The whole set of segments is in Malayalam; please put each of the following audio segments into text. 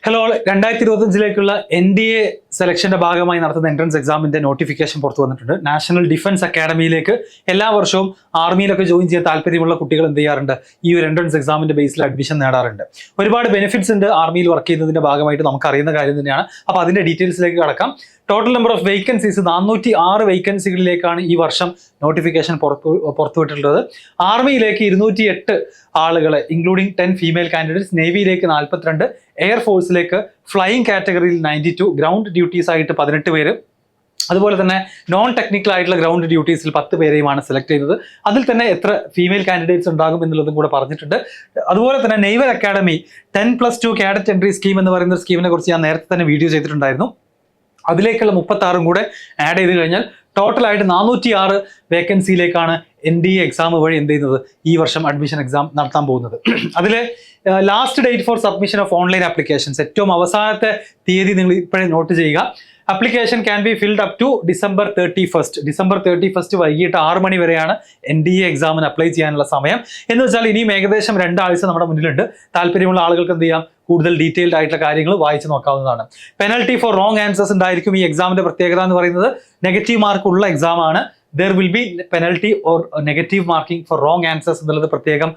ഹലോ, 2025 NDA സെലക്ഷന്റെ ഭാഗമായി നടത്തുന്ന എൻട്രൻസ് എക്സാമിന്റെ നോട്ടിഫിക്കേഷൻ പുറത്തു വന്നിട്ടുണ്ട്. നാഷണൽ ഡിഫൻസ് അക്കാഡമിയിലേക്ക് എല്ലാ വർഷവും ആർമിയിലൊക്കെ ജോയിൻ ചെയ്യാൻ താല്പര്യമുള്ള കുട്ടികൾ എന്ത് ചെയ്യാറുണ്ട്? ഈ ഒരു എൻട്രൻസ് എക്സാമിന്റെ ബേസിൽ അഡ്മിഷൻ നേടാറുണ്ട്. ഒരുപാട് ബെനിഫിറ്റ്സ് ഉണ്ട് ആർമിയിൽ വർക്ക് ചെയ്യുന്നതിന്റെ ഭാഗമായിട്ട്, നമുക്ക് അറിയുന്ന കാര്യം തന്നെയാണ്. അപ്പോൾ അതിന്റെ ഡീറ്റെയിൽസിലേക്ക് കടക്കാം. ടോട്ടൽ നമ്പർ ഓഫ് വേക്കൻസീസ് 406 വേക്കൻസികളിലേക്കാണ് ഈ വർഷം നോട്ടിഫിക്കേഷൻ പുറത്തുവിട്ടിട്ടുള്ളത്. ആർമിയിലേക്ക് 208 ആളുകളെ ഇൻക്ലൂഡിംഗ് 10 ഫീമെയിൽ കാൻഡിഡേറ്റ്സ്, നേവിയിലേക്ക് 42, എയർഫോഴ്സിലേക്ക് ഫ്ലൈയിങ് കാറ്റഗറിയിൽ 92, ഗ്രൗണ്ട് ഡ്യൂട്ടീസ് ആയിട്ട് 18 പേര്, അതുപോലെ തന്നെ നോൺ ടെക്നിക്കൽ ആയിട്ടുള്ള ഗ്രൗണ്ട് ഡ്യൂട്ടീസിൽ 10 പേരെയുമാണ് സെലക്ട് ചെയ്തത്. അതിൽ തന്നെ എത്ര ഫീമെയിൽ കാൻഡിഡേറ്റ്സ് ഉണ്ടാകും എന്നുള്ളതും കൂടെ പറഞ്ഞിട്ടുണ്ട്. അതുപോലെ തന്നെ naval academy 10+2 cadet entry scheme എന്ന് പറയുന്ന സ്കീമിനെ കുറിച്ച് ഞാൻ നേരത്തെ തന്നെ വീഡിയോ ചെയ്തിട്ടുണ്ടായിരുന്നു. അതിലേക്കുള്ള 36 കൂടെ ആഡ് ചെയ്ത് കഴിഞ്ഞാൽ ടോട്ടലായിട്ട് 406 വേക്കൻസിയിലേക്കാണ് NDA എക്സാം വഴി എന്ത് ചെയ്യുന്നത് ഈ വർഷം അഡ്മിഷൻ എക്സാം നടത്താൻ പോകുന്നത്. അതിൽ last date for submission of online applications, ഏറ്റവും അവസാനത്തെ തീയതി നിങ്ങൾ ഇപ്പോഴേ നോട്ട് ചെയ്യുക. Application can be filled up to December 31 വൈകിട്ട് 6 മണി വരെയാണ് NDA എക്സാമിന് അപ്ലൈ ചെയ്യാനുള്ള സമയം. എന്ന് വെച്ചാൽ ഇനിയും ഏകദേശം 2 ആഴ്ച നമ്മുടെ മുന്നിലുണ്ട്. താല്പര്യമുള്ള ആളുകൾക്ക് എന്ത് ചെയ്യാം, കൂടുതൽ ഡീറ്റെയിൽഡ് ആയിട്ടുള്ള കാര്യങ്ങൾ വായിച്ച് നോക്കാവുന്നതാണ്. പെനൽറ്റി ഫോർ റോങ് ആൻസേഴ്സ് ഉണ്ടായിരിക്കും. ഈ എക്സാമിന്റെ പ്രത്യേകത എന്ന് പറയുന്നത് നെഗറ്റീവ് മാർക്ക് ഉള്ള എക്സാം ആണ്. There will be penalty or negative marking for wrong answers എന്നുള്ളത് പ്രത്യേകം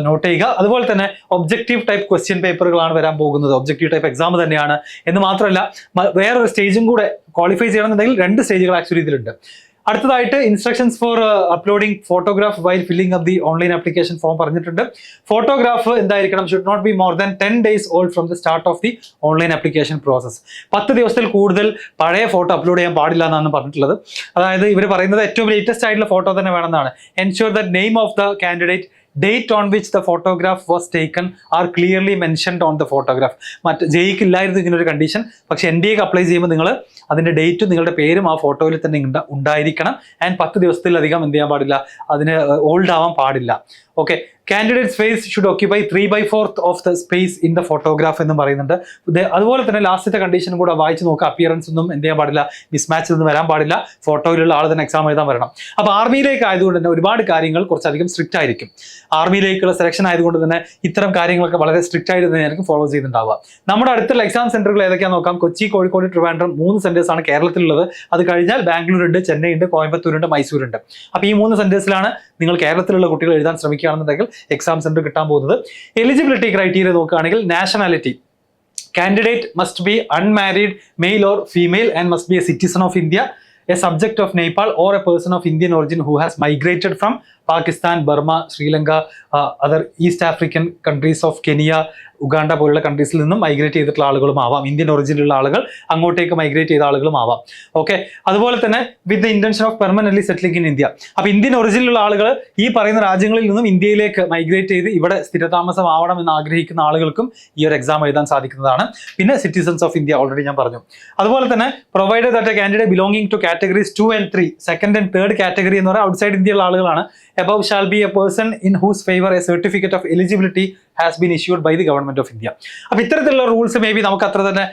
നോട്ട് ചെയ്യുക. അതുപോലെ തന്നെ ഒബ്ജക്റ്റീവ് ടൈപ്പ് ക്വസ്റ്റ്യൻ പേപ്പറുകളാണ് വരാൻ പോകുന്നത്. ഒബ്ജക്റ്റീവ് ടൈപ്പ് എക്സാം തന്നെയാണ് എന്ന് മാത്രമല്ല, വേറൊരു സ്റ്റേജും കൂടെ ക്വാളിഫൈ ചെയ്യണമെന്നുണ്ടെങ്കിൽ 2 സ്റ്റേജുകൾ ആക്ച്വലി ഇതിലുണ്ട്. അടുത്തതായിട്ട് instructions for uploading photograph while filling of the online application form പറഞ്ഞിട്ടുണ്ട്. ഫോട്ടോഗ്രാഫ് എന്തായിരിക്കണം? Should not be more than 10 days old from the start of the online application process. 10 ദിവസത്തിൽ കൂടുതൽ പഴയ ഫോട്ടോ അപ്ലോഡ് ചെയ്യാൻ പാടില്ല എന്നാണ് പറഞ്ഞിട്ടുള്ളത്. അതായത് ഇവർ പറയുന്നത് ഏറ്റവും ലേറ്റസ്റ്റ് ആയിട്ടുള്ള ഫോട്ടോ തന്നെ വേണമെന്നാണ്. Ensure the name of the candidate, date on which the photograph was taken are clearly mentioned on the photograph. ജെയ്ക്ക് ഇല്ലായിരുന്നു ഇങ്ങനൊരു കണ്ടീഷൻ. പക്ഷേ NDAക്ക് അപ്ലൈ ചെയ്യുമ്പോൾ നിങ്ങൾ അതിൻ്റെ ഡേറ്റും നിങ്ങളുടെ പേരും ആ ഫോട്ടോയിൽ തന്നെ ഉണ്ടായിരിക്കണം. ആൻഡ് 10 ദിവസത്തിലധികം എന്ത് ചെയ്യാൻ പാടില്ല, അതിന് ഓൾഡ് ആവാൻ പാടില്ല. Okay, candidates face should occupy 3/4 of the space in the photograph എന്ന് പറയുന്നുണ്ട്. അതുപോലെ തന്നെ ലാസ്റ്റത്തെ കണ്ടീഷനും കൂടെ വായിച്ച് നോക്കുക. അപ്പിയറൻസ് ഒന്നും എന്ത് ചെയ്യാൻ പാടില്ല, മിസ്മാച്ച് ഒന്നും വരാൻ പാടില്ല. ഫോട്ടോയിലുള്ള ആൾ തന്നെ എക്സാം എഴുതാൻ വരണം. അപ്പോൾ ആർമിയിലേക്ക് ആയതുകൊണ്ട് തന്നെ ഒരുപാട് കാര്യങ്ങൾ കുറച്ചധികം സ്ട്രിക്റ്റ് ആയിരിക്കും. ആർമിയിലേക്കുള്ള സെലക്ഷൻ ആയതുകൊണ്ട് തന്നെ ഇത്തരം കാര്യങ്ങളൊക്കെ വളരെ സ്ട്രിക്റ്റ് ആയിട്ട് തന്നെയായിരിക്കും ഫോളോ ചെയ്തിട്ടുണ്ടാവുക. നമ്മുടെ അടുത്തുള്ള എക്സാം സെന്ററുകൾ ഏതൊക്കെയാണെന്ന് നോക്കാം. കൊച്ചി, കോഴിക്കോട്, ട്രിവാൻഡ്രം 3 സെന്റേഴ്സ് ആണ് കേരളത്തിലുള്ളത്. അത് കഴിഞ്ഞാൽ ബാംഗ്ലൂർ ഉണ്ട്, ചെന്നൈ ഉണ്ട്, കോയമ്പത്തൂർ ഉണ്ട്, മൈസൂർ ഉണ്ട്. അപ്പോൾ ഈ 3 സെന്റേഴ്സിലാണ് നിങ്ങൾ കേരളത്തിലുള്ള കുട്ടികൾ എഴുതാൻ ശ്രമിക്കുകയാണെന്നുണ്ടെങ്കിൽ എക്സാം സെന്റർ കിട്ടാൻ പോകുന്നത്. എലിജിബിലിറ്റി ക്രൈറ്റീരിയ നോക്കുകയാണെങ്കിൽ nationality, candidate must be unmarried male or female and must be A citizen of India, a subject of Nepal or a person of Indian origin who has migrated from Pakistan, Burma, Sri Lanka, other East African countries of Kenya, Uganda പോലുള്ള കൺട്രീസിൽ നിന്നും മൈഗ്രേറ്റ് ചെയ്തിട്ടുള്ള ആളുകളും ആവാം. ഇന്ത്യൻ ഒറിജിനുള്ള ആളുകൾ അങ്ങോട്ടേക്ക് മൈഗ്രേറ്റ് ചെയ്ത ആളുകളും ആവാം. ഓക്കെ, അതുപോലെ തന്നെ with the intention of permanently settling in India. അപ്പോൾ ഇന്ത്യൻ ഒറിജിനുള്ള ആളുകൾ ഈ പറയുന്ന രാജ്യങ്ങളിൽ നിന്നും ഇന്ത്യയിലേക്ക് മൈഗ്രേറ്റ് ചെയ്ത് ഇവിടെ സ്ഥിരതാമസം ആവണം എന്ന് ആഗ്രഹിക്കുന്ന ആളുകൾക്കും ഈ ഒരു എക്സാം എഴുതാൻ സാധിക്കുന്നതാണ്. പിന്നെ സിറ്റിസൺസ് ഓഫ് ഇന്ത്യ ഓൾറെഡി ഞാൻ പറഞ്ഞു. അതുപോലെ തന്നെ provided that A candidate belonging to categories 2 and 3, second and third category എന്ന് പറഞ്ഞാൽ ഔട്ട്സൈഡ് ഇന്ത്യയുള്ള ആളുകളാണ്. above shall be a person in whose favor a certificate of eligibility has been issued by the government of India. അപ്പോൾ ഇത്തരത്തിലുള്ള റൂൾസ് മേ ബി നമുക്ക് അത്ര തന്നെ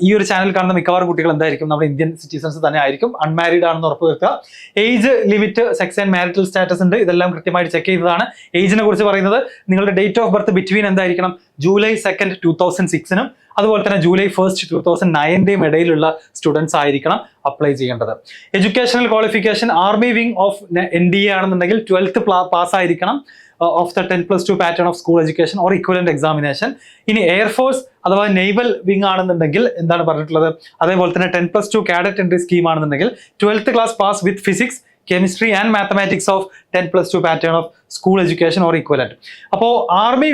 ഈ ഒരു ചാനൽ കാണുന്ന മിക്കവാറും കുട്ടികൾ എന്തായിരിക്കും, നമ്മുടെ ഇന്ത്യൻ സിറ്റിസൺസ് തന്നെ ആയിരിക്കും. അൺമാരീഡ് ആണെന്ന് ഉറപ്പുവരുത്തുക. Age limit, sex and marital status ഉണ്ട്, ഇതെല്ലാം കൃത്യമായിട്ട് ചെക്ക് ചെയ്തതാണ്. ഏജിനെ കുറിച്ച് പറയുന്നത് നിങ്ങളുടെ ഡേറ്റ് ഓഫ് ബർത്ത് ബിറ്റ്വീൻ എന്തായിരിക്കണം, July 2nd, 2006 അതുപോലെ തന്നെ July 1st, 2009 ഇടയിലുള്ള സ്റ്റുഡൻസ് ആയിരിക്കണം അപ്ലൈ ചെയ്യേണ്ടത്. Educational qualification, army wing of NDA ആണെന്നുണ്ടെങ്കിൽ 12th പാസ് ആയിരിക്കണം of the 10+2 pattern of school education or equivalent examination. ഇനി എയർഫോഴ്സ് അഥവാ നേവൽ വിങ് ആണെന്നുണ്ടെങ്കിൽ എന്താണ് പറഞ്ഞിട്ടുള്ളത്, അതേപോലെ തന്നെ 10+2 കാഡറ്റ് എൻട്രി സ്കീം ആണെന്നുണ്ടെങ്കിൽ 12th class pass with physics, chemistry and mathematics of 10+2 pattern of school education or equivalent. അപ്പോൾ ആർമി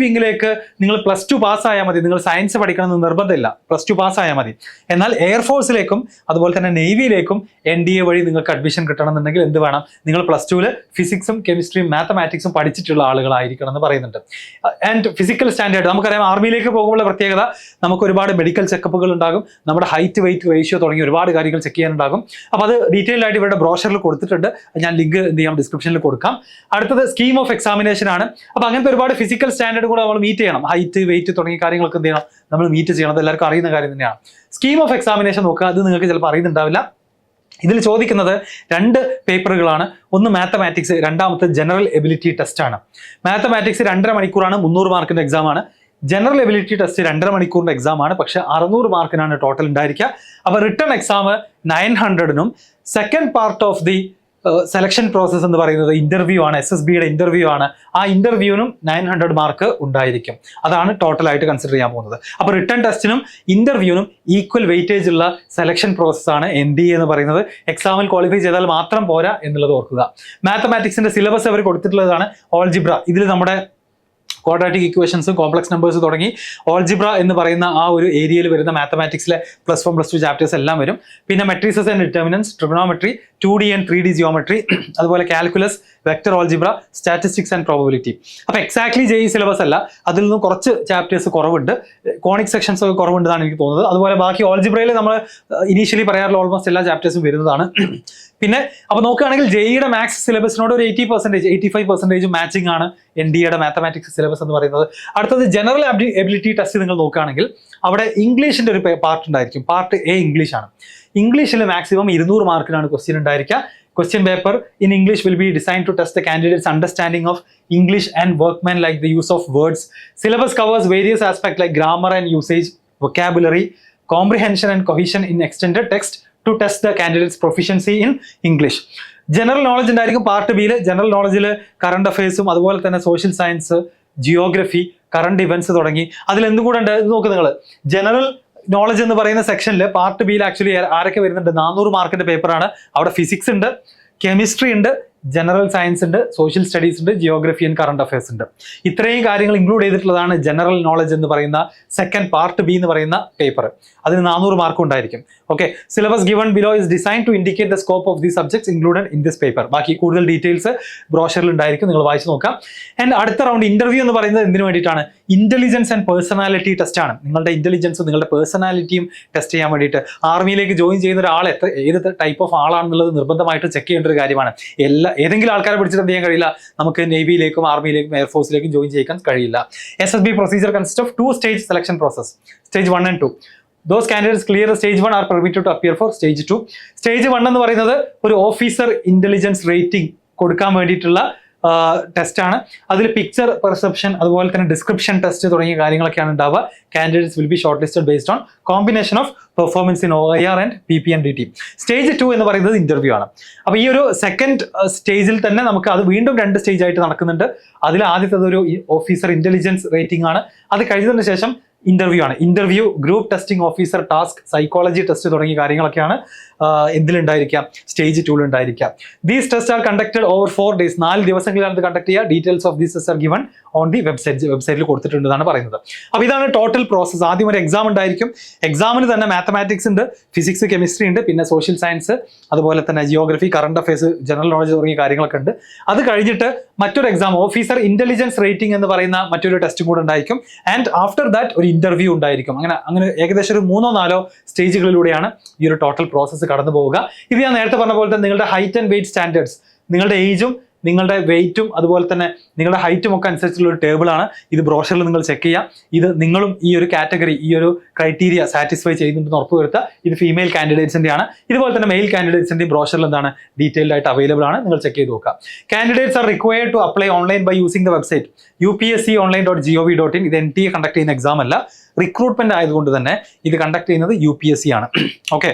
വിങ്ങിലേക്ക് നിങ്ങൾ +2 പാസ്സായാൽ മതി. നിങ്ങൾ സയൻസ് പഠിക്കണമെന്ന് നിർബന്ധമില്ല, +2 പാസ്സായാൽ മതി. എന്നാൽ എയർഫോഴ്സിലേക്കും അതുപോലെ തന്നെ നേവിയിലേക്കും NDA വഴി നിങ്ങൾക്ക് അഡ്മിഷൻ കിട്ടണമെന്നുണ്ടെങ്കിൽ എന്ത് വേണം, നിങ്ങൾ +2 ഫിസിക്സും കെമിസ്ട്രിയും മാത്തമാറ്റിക്സും പഠിച്ചിട്ടുള്ള ആളുകളായിരിക്കണം എന്ന് പറയുന്നുണ്ട്. ആൻഡ് ഫിസിക്കൽ സ്റ്റാൻഡേർഡ് നമുക്കറിയാം. ആർമിയിലേക്ക് പോകുമ്പോൾ പ്രത്യേകത, നമുക്ക് ഒരുപാട് മെഡിക്കൽ ചെക്കപ്പുകൾ ഉണ്ടാകും, നമ്മുടെ ഹൈറ്റ് വെയിറ്റ് റേഷ്യോ തുടങ്ങി ഒരുപാട് കാര്യങ്ങൾ ചെക്ക് ചെയ്യാനുണ്ടാകും. അപ്പോൾ അത് ഡീറ്റെയിൽഡ് ആയിട്ട് ഇവരുടെ ബ്രോഷറിൽ കൊടുത്തിട്ടുണ്ട്. ഞാൻ ലിങ്ക് എന്ത് ചെയ്യാം, ഡിസ്ക്രിപ്ഷനിൽ കൊടുക്കാം. അടുത്തത് സ്കീം ഓഫ് എക്സാമിനേഷൻ ആണ്. അപ്പോൾ അങ്ങനത്തെ ഒരുപാട് ഫിസിക്കൽ സ്റ്റാൻഡേർഡ് കൂടെ നമ്മൾ മീറ്റ് ചെയ്യണം. ഹൈറ്റ് വെയിറ്റ് തുടങ്ങിയ കാര്യങ്ങളൊക്കെ എന്ത് ചെയ്യണം, നമ്മൾ മീറ്റ് ചെയ്യണം. അത് എല്ലാവർക്കും അറിയുന്ന കാര്യം തന്നെയാണ്. സ്കീം ഓഫ് എക്സാമിനേഷൻ നോക്കുക, അത് നിങ്ങൾക്ക് ചിലപ്പോൾ അറിയുന്നുണ്ടാവില്ല. ഇതിൽ ചോദിക്കുന്നത് 2 പേപ്പറുകളാണ്. ഒന്ന് മാത്തമാറ്റിക്സ്, രണ്ടാമത്തെ ജനറൽ എബിലിറ്റി ടെസ്റ്റ് ആണ്. മാത്തമാറ്റിക്സ് 2.5 മണിക്കൂറാണ്, 300 മാർക്കിന്റെ എക്സാം ആണ്. ജനറൽ എബിലിറ്റി ടെസ്റ്റ് 2.5 മണിക്കൂറിന്റെ എക്സാം ആണ്, പക്ഷെ 600 മാർക്കിനാണ് ടോട്ടൽ ഉണ്ടായിരിക്കുക. അപ്പോൾ റിട്ടേൺ എക്സാം 900-നും second part of the selection process എന്ന് പറയുന്നത് ഇന്റർവ്യൂ ആണ്, SSBയുടെ ഇന്റർവ്യൂ ആണ്. ആ ഇന്റർവ്യൂവിനും 900 മാർക്ക് ഉണ്ടായിരിക്കും. അതാണ് ടോട്ടലായിട്ട് കൺസിഡർ ചെയ്യാൻ പോകുന്നത്. അപ്പോൾ റിട്ടേൺ ടെസ്റ്റിനും ഇന്റർവ്യൂവിനും ഈക്വൽ വെയിറ്റേജ് ഉള്ള സെലക്ഷൻ പ്രോസസ്സാണ് NDA എന്ന് പറയുന്നത്. എക്സാമിൽ ക്വാളിഫൈ ചെയ്താൽ മാത്രം പോരാ എന്നുള്ളത് ഓർക്കുക. മാത്തമാറ്റിക്സിന്റെ സിലബസ് അവർ കൊടുത്തിട്ടുള്ളതാണ് ഓൾജിബ്ര. ഇതിൽ നമ്മുടെ ക്വാഡ്രാറ്റിക് ഇക്വേഷൻസും കോംപ്ലക്സ് നമ്പേഴ്സ് തുടങ്ങി ഓൾജിബ്ര എന്ന് പറയുന്ന ആ ഒരു ഏരിയയിൽ വരുന്ന മാത്തമാറ്റിക്സിലെ +1 +2 ചാപ്റ്റേഴ്സ് എല്ലാം വരും. പിന്നെ matrices and determinants, trigonometry, 2D and 3D geometry, അതുപോലെ calculus, vector algebra, statistics and probability. അപ്പോൾ എക്സാക്ട്ലി JEE സിലബസ് അല്ല, അതിൽ നിന്നും കുറച്ച് ചാപ്റ്റേഴ്സ് കുറവുണ്ട്, കോണിക് സെക്ഷൻസ് ഒക്കെ കുറവുണ്ടെന്നാണ് എനിക്ക് തോന്നുന്നത്. അതുപോലെ ബാക്കി ഓൾജിബ്രയിൽ നമ്മൾ ഇനീഷ്യലി പറയാറുള്ള ഓൾമോസ്റ്റ് എല്ലാ ചാപ്റ്റേഴ്സും വരുന്നതാണ്. പിന്നെ അപ്പോൾ നോക്കുകയാണെങ്കിൽ JEEയുടെ മാത്സ് സിലബസിനോട് ഒരു 80%, 85% മാച്ചിങ് ആണ് NDAയുടെ മാത്തമാറ്റിക്സ് സിലബസ് എന്ന് പറയുന്നത്. അടുത്തത് ജനറൽ എബിലിറ്റി ടെസ്റ്റ് നിങ്ങൾ നോക്കുകയാണെങ്കിൽ അവിടെ ഇംഗ്ലീഷിന്റെ ഒരു പാർട്ട് ഉണ്ടായിരിക്കും. പാർട്ട് A ഇംഗ്ലീഷാണ്. ഇംഗ്ലീഷിൽ മാക്സിമം 200 മാർക്കിനാണ് ക്വസ്റ്റ്യൻ ഉണ്ടായിരിക്കുക. Question paper in English will be designed to test the candidate's understanding of English and workman like the use of words. Syllabus covers various aspects like grammar and usage, vocabulary, comprehension and cohesion in extended text to test the candidate's proficiency in English. General knowledge ഉണ്ടായിരിക്കും പാർട്ട് ബിയിൽ. ജനറൽ നോളജിൽ കറണ്ട് അഫയേഴ്സും അതുപോലെ തന്നെ social science, geography, current events തുടങ്ങി അതിൽ എന്തും കൂടെ ഉണ്ട് നോക്ക് നിങ്ങൾ. ജനറൽ നോളജ് എന്ന് പറയുന്ന സെക്ഷനിൽ പാർട്ട് ബിയിൽ ആക്ച്വലി ആരൊക്കെ വരുന്നുണ്ട്? 400 മാർക്കിന്റെ പേപ്പറാണ്. അവിടെ ഫിസിക്സ് ഉണ്ട്, കെമിസ്ട്രി ഉണ്ട്, ജനറൽ സയൻസ് ഉണ്ട്, സോഷ്യൽ സ്റ്റഡീസ് ഉണ്ട്, ജിയോഗ്രഫി ആൻഡ് കറണ്ട് അഫയേഴ്സ് ഉണ്ട്. ഇത്രയും കാര്യങ്ങൾ ഇൻക്ലൂഡ് ചെയ്തിട്ടുള്ളതാണ് ജനറൽ നോളജ് എന്ന് പറയുന്ന സെക്കൻഡ് പാർട്ട് ബി എന്ന് പറയുന്ന പേപ്പർ. അതിന് 400 മാർക്ക് ഉണ്ടായിരിക്കും. Okay, syllabus given below is design to indicate the scope of the subjects included in this paper. ബാക്കി കൂടുതൽ ഡീറ്റെയിൽസ് ബ്രോഷറിൽ ഉണ്ടായിരിക്കും, നിങ്ങൾ വായിച്ച് നോക്കാം. ആൻഡ് അടുത്ത റൗണ്ട് ഇന്റർവ്യൂ എന്ന് പറയുന്നത് എന്തിനു വേണ്ടിയിട്ടാണ്? ഇന്റലിജൻസ് ആൻഡ് പേഴ്സണാലിറ്റി ടെസ്റ്റ് ആണ്. നിങ്ങളുടെ ഇന്റലിജൻസും നിങ്ങളുടെ പേഴ്സണാലിറ്റിയും ടെസ്റ്റ് ചെയ്യാൻ വേണ്ടിയിട്ട് ആർമിയിലേക്ക് ജോയിൻ ചെയ്യുന്ന ഒരാൾ ഏത് ടൈപ്പ് ഓഫ് ആളാണെന്നുള്ളത് നിർബന്ധമായിട്ട് ചെക്ക് ചെയ്യേണ്ട ഒരു കാര്യമാണ്. ഏതെങ്കിലും ആൾക്കാരെ പിടിച്ചിട്ട് എന്ത് ചെയ്യാൻ കഴിയില്ല. നമുക്ക് നേവിയിലേക്കും ആർമിയിലേക്കും എയർഫോഴ്സിലേക്കും ജോയിൻ ചെയ്യാൻ കഴിയില്ല. SSB procedure consist of 2 stage selection process, stage 1 and 2. Those candidates clear stage 1 are permitted to appear for stage 2. Stage 1 എന്ന് പറയുന്നത് ഒരു ഓഫീസർ ഇന്റലിജൻസ് റേറ്റിംഗ് കൊടുക്കാൻ വേണ്ടിയിട്ടുള്ള ടെസ്റ്റ് ആണ്. അതിൽ പിക്ചർ പെർസെപ്ഷൻ അതുപോലെ തന്നെ ഡിസ്ക്രിപ്ഷൻ ടെസ്റ്റ് തുടങ്ങിയ കാര്യങ്ങളൊക്കെയാണ് ഉണ്ടാവുക. Candidates will be short listed based on combination of performance in OIR and PP&DT. Stage 2 എന്ന് പറയുന്നത് ഇന്റർവ്യൂ ആണ്. അപ്പോൾ ഈ ഒരു സെക്കൻഡ് സ്റ്റേജിൽ തന്നെ നമുക്ക് അത് വീണ്ടും 2 സ്റ്റേജ് ആയിട്ട് നടക്കുന്നുണ്ട്. അതിൽ ആദ്യത്തേത് ഒരു ഓഫീസർ ഇന്റലിജൻസ് റേറ്റിംഗ് ആണ്. അത് കഴിഞ്ഞതിന് ശേഷം ഇന്റർവ്യൂ ആണ്. Interview, group testing officer task, psychology test തുടങ്ങിയ കാര്യങ്ങളൊക്കെയാണ് എന്തിലുണ്ടായിരിക്കാം? സ്റ്റേജ് 2 ഉണ്ടായിരിക്കാം. These test are conducted over 4 days. 4 ദിവസങ്ങളിലാണ് ഇത് കണ്ടക്ട് ചെയ്യുക. Details of these test are given on the വെബ്സൈറ്റിൽ കൊടുത്തിട്ടുണ്ടെന്നാണ് പറയുന്നത്. അപ്പോൾ ഇതാണ് ടോട്ടൽ പ്രോസസ്. ആദ്യം ഒരു എക്സാം ഉണ്ടായിരിക്കും. എക്സാമിന് തന്നെ മാത്തമാറ്റിക്സ് ഉണ്ട്, ഫിസിക്സ്, കെമിസ്ട്രി ഉണ്ട്, പിന്നെ സോഷ്യൽ സയൻസ്, അതുപോലെ തന്നെ geography, current affairs, general knowledge തുടങ്ങിയ കാര്യങ്ങളൊക്കെ ഉണ്ട്. അത് കഴിഞ്ഞിട്ട് മറ്റൊരു എക്സാം, ഓഫീസർ ഇന്റലിജൻസ് റേറ്റിംഗ് എന്ന് പറയുന്ന മറ്റൊരു ടെസ്റ്റും കൂടെ ഉണ്ടായിരിക്കും. ആൻഡ് ആഫ്റ്റർ ദാറ്റ് ഒരു ഇന്റർവ്യൂ ഉണ്ടായിരിക്കും. അങ്ങനെ ഏകദേശം ഒരു 3-4 സ്റ്റേജുകളിലൂടെയാണ് ഈ ഒരു ടോട്ടൽ പ്രോസസ്സ് കടന്നു പോവുക. ഇത് ഞാൻ നേരത്തെ പറഞ്ഞ പോലെ തന്നെ നിങ്ങളുടെ ഹൈറ്റ് ആൻഡ് വെയിറ്റ് സ്റ്റാൻഡേർഡ്സ്, നിങ്ങളുടെ ഏജും നിങ്ങളുടെ വെയിറ്റും അതുപോലെ തന്നെ നിങ്ങളുടെ ഹൈറ്റും ഒക്കെ അനുസരിച്ചുള്ള ഒരു ടേബിളാണ്. ഇത് ബ്രോഷറിൽ നിങ്ങൾ ചെക്ക് ചെയ്യാം. ഇത് നിങ്ങളും ഈ ഒരു കാറ്റഗറി, ഈ ഒരു ക്രൈറ്റീരിയ സാറ്റിസ്ഫൈ ചെയ്യുന്നുണ്ടെന്ന് ഉറപ്പുവരുത്തുക. ഇത് ഫീമെയിൽ കാൻഡിഡേറ്റ്സിന്റെ ആണ്. ഇതുപോലെ തന്നെ മെയിൽ കാൻഡിഡേറ്റ്സിന്റെയും ബ്രോഷറിൽ എന്താണ് ഡീറ്റെയിൽഡ് ആയിട്ട് അവൈലബിൾ ആണ്. നിങ്ങൾ ചെക്ക് ചെയ്ത് നോക്കുക. Candidates are required to apply online by using the website upsconline.gov.in. ഇത് NTA കണ്ടക്ട് ചെയ്യുന്ന എക്സാം അല്ല, റിക്രൂട്ട്മെന്റ് ആയതുകൊണ്ട് തന്നെ ഇത് കണ്ടക്ട് ചെയ്യുന്നത് UPSC ആണ്. ഓക്കെ,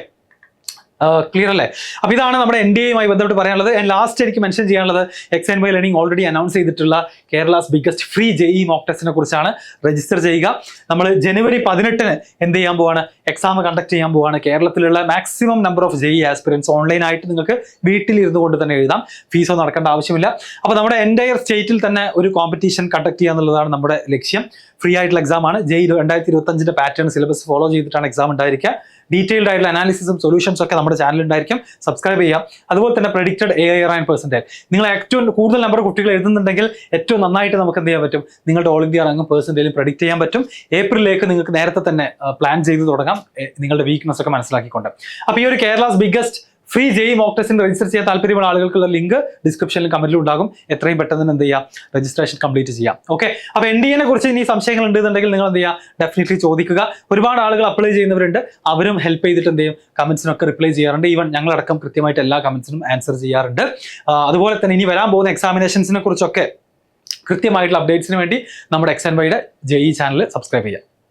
ക്ലിയർ അല്ലേ? അപ്പോൾ ഇതാണ് നമ്മുടെ NDAയുമായി ബന്ധപ്പെട്ട് പറയാനുള്ളത്. ആൻഡ് ലാസ്റ്റ് എനിക്ക് മെൻഷൻ ചെയ്യാനുള്ളത് XNY ലേണിംഗ് ഓൾറെഡി അനൗൺസ് ചെയ്തിട്ടുള്ള Kerala's biggest free JEE mock ടെസ്റ്റിനെ കുറിച്ചാണ്. രജിസ്റ്റർ ചെയ്യുക. നമ്മൾ ജനുവരി 18-ന് എന്ത് ചെയ്യാൻ പോവാണ്? എക്സാം കണ്ടക്ട് ചെയ്യാൻ പോവാണ്. കേരളത്തിലുള്ള maximum number of JEE aspirants ഓൺലൈനായിട്ട് നിങ്ങൾക്ക് വീട്ടിലിരുന്നു കൊണ്ട് തന്നെ എഴുതാം. ഫീസോ നടക്കേണ്ട ആവശ്യമില്ല. അപ്പോൾ നമ്മുടെ എൻറ്റയർ സ്റ്റേറ്റിൽ തന്നെ ഒരു കോമ്പറ്റീഷൻ കണ്ടക്ട് ചെയ്യുക എന്നുള്ളതാണ് നമ്മുടെ ലക്ഷ്യം. ഫ്രീ ആയിട്ടുള്ള എക്സാം ആണ്. JEE 2025 പാറ്റേൺ സിലബസ് ഫോളോ ചെയ്തിട്ടാണ് എക്സാം ഉണ്ടായിരിക്കുക. ഡീറ്റെയിൽഡ് ആയിട്ടുള്ള അനാലിസിസും സൊല്യൂഷൻസും ഒക്കെ നമ്മുടെ ചാനൽ ഉണ്ടായിരിക്കും. സബ്സ്ക്രൈബ് ചെയ്യാം. അതുപോലെ തന്നെ പ്രഡിക്റ്റഡ് AIR% നിങ്ങൾ ഏറ്റവും കൂടുതൽ നമ്പർ കുട്ടികൾ എഴുതുന്നുണ്ടെങ്കിൽ ഏറ്റവും നന്നായിട്ട് നമുക്ക് എന്ത് ചെയ്യാൻ പറ്റും? നിങ്ങളുടെ ഓൾ ഇന്ത്യ റാങ്കും പെർസെൻറ്റേജും പ്രഡിക്റ്റ് ചെയ്യാൻ പറ്റും. ഏപ്രിലേക്ക് നിങ്ങൾക്ക് നേരത്തെ തന്നെ പ്ലാൻ ചെയ്ത് തുടങ്ങാം, നിങ്ങളുടെ വീക്ക്നെസ് ഒക്കെ മനസ്സിലാക്കിക്കൊണ്ട്. അപ്പോൾ ഈ ഒരു Kerala's biggest free JEE mock ടെസ്റ്റിന് രജിസ്റ്റർ ചെയ്യാൻ താല്പര്യമുള്ള ആളുകൾക്കുള്ള ലിങ്ക് ഡിസ്ക്രിപ്ഷനിലും കമന്റിലും ഉണ്ടാകും. എത്രയും പെട്ടെന്ന് എന്ത് ചെയ്യാം? രജിസ്ട്രേഷൻ കംപ്ലീറ്റ് ചെയ്യാം. ഓക്കെ, അപ്പോൾ NDAനെ കുറിച്ച് ഇനി സംശയങ്ങൾ ഉണ്ടെന്നുണ്ടെങ്കിൽ നിങ്ങൾ എന്ത് ചെയ്യുക? ഡെഫിനറ്റ്ലി ചോദിക്കുക. ഒരുപാട് ആളുകൾ അപ്ലൈ ചെയ്യുന്നവരുണ്ട്. അവരും ഹെൽപ്പ് ചെയ്തിട്ട് എന്ത് ചെയ്യും? കമന്റ്സിനൊക്കെ റിപ്ലൈ ചെയ്യാറുണ്ട്. ഈവൻ ഞങ്ങളടക്കം കൃത്യമായിട്ട് എല്ലാ കമന്റ്സിനും ആൻസർ ചെയ്യാറുണ്ട്. അതുപോലെ തന്നെ ഇനി വരാൻ പോകുന്ന എക്സാമിനേഷൻസിനെ കുറിച്ചൊക്കെ കൃത്യമായിട്ടുള്ള അപ്ഡേറ്റ്സിന് വേണ്ടി നമ്മുടെ XNYയുടെ JEE ചാനൽ സബ്സ്ക്രൈബ് ചെയ്യുക.